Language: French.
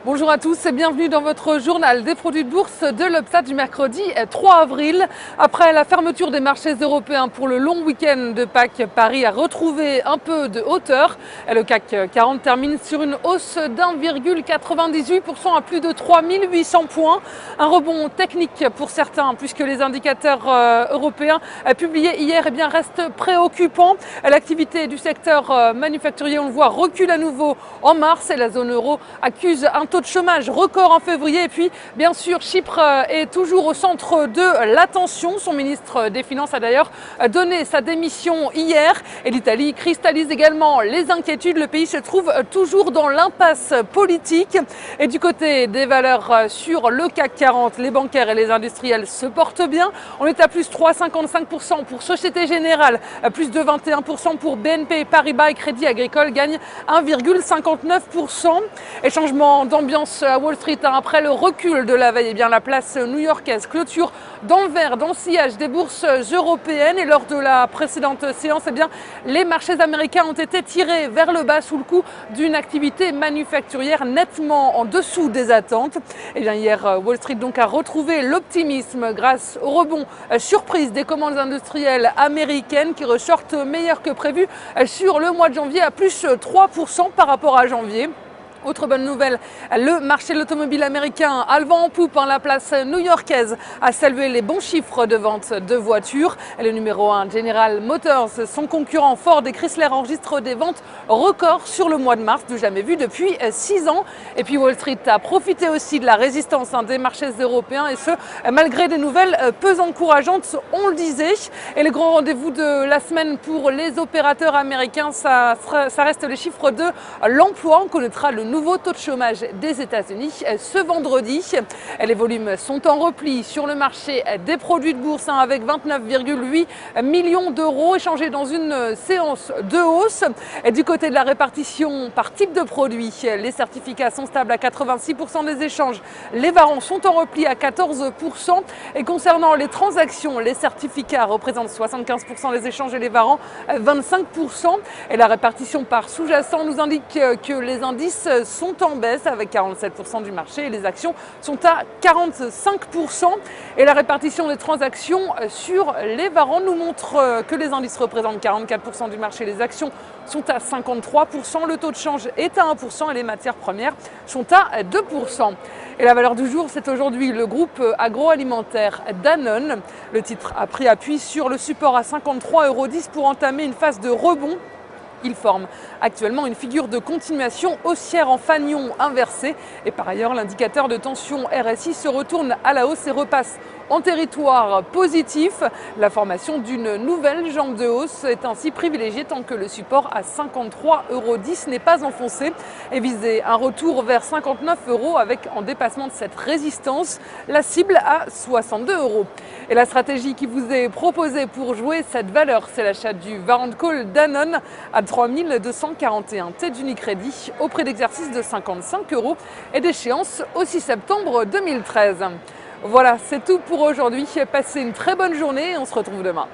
Bonjour à tous et bienvenue dans votre journal des produits de bourse de l'Obstat du mercredi 3 avril. Après la fermeture des marchés européens pour le long week-end de Pâques, Paris a retrouvé un peu de hauteur. Le CAC 40 termine sur une hausse d'1,98% à plus de 3800 points. Un rebond technique pour certains puisque les indicateurs européens publiés hier restent préoccupants. L'activité du secteur manufacturier, on le voit, recule à nouveau en mars et la zone euro accuse un taux de chômage record en février. Et puis, bien sûr, Chypre est toujours au centre de l'attention. Son ministre des Finances a d'ailleurs donné sa démission hier. Et l'Italie cristallise également les inquiétudes. Le pays se trouve toujours dans l'impasse politique. Et du côté des valeurs sur le CAC 40, les bancaires et les industriels se portent bien. On est à plus 3,55% pour Société Générale, plus de 21% pour BNP Paribas et Crédit Agricole gagne 1,59%. Et changement d'ambiance à Wall Street après le recul de la veille. La place new-yorkaise clôture dans le vert, dans le sillage des bourses européennes. Et lors de la précédente séance, les marchés américains ont été tirés vers le bas sous le coup d'une activité manufacturière nettement en dessous des attentes. Hier, Wall Street donc a retrouvé l'optimisme grâce au rebond surprise des commandes industrielles américaines qui ressortent meilleures que prévu sur le mois de janvier à plus 3% par rapport à janvier. Autre bonne nouvelle, le marché de l'automobile américain a le vent en poupe. La place new-yorkaise a salué les bons chiffres de vente de voitures. Le numéro 1, General Motors, son concurrent Ford et Chrysler enregistrent des ventes records sur le mois de mars, du jamais vu depuis 6 ans. Et puis Wall Street a profité aussi de la résistance des marchés européens, et ce, malgré des nouvelles peu encourageantes, on le disait. Et le grand rendez-vous de la semaine pour les opérateurs américains, ça reste les chiffres de l'emploi. On connaîtra le nouveau taux de chômage des États-Unis ce vendredi. Les volumes sont en repli sur le marché des produits de bourse avec 29,8 millions d'euros échangés dans une séance de hausse. Et du côté de la répartition par type de produit, les certificats sont stables à 86% des échanges. Les varants sont en repli à 14%. Et concernant les transactions, les certificats représentent 75% des échanges et les varants 25%. Et la répartition par sous-jacent nous indique que les indices sont en baisse avec 47% du marché et les actions sont à 45%. Et la répartition des transactions sur les varants nous montre que les indices représentent 44% du marché, les actions sont à 53%, le taux de change est à 1% et les matières premières sont à 2%. Et la valeur du jour, c'est aujourd'hui le groupe agroalimentaire Danone. Le titre a pris appui sur le support à 53,10 € pour entamer une phase de rebond. Il forme actuellement une figure de continuation haussière en fanion inversé. Et par ailleurs, l'indicateur de tension RSI se retourne à la hausse et repasse en territoire positif. La formation d'une nouvelle jambe de hausse est ainsi privilégiée tant que le support à 53,10 € n'est pas enfoncé et viser un retour vers 59 € avec en dépassement de cette résistance la cible à 62 €. Et la stratégie qui vous est proposée pour jouer cette valeur, c'est l'achat du Warrant Call Danone à 3241 têtes d'Unicredit au prix d'exercice de 55 € et d'échéance au 6 septembre 2013. Voilà, c'est tout pour aujourd'hui. Passez une très bonne journée et on se retrouve demain.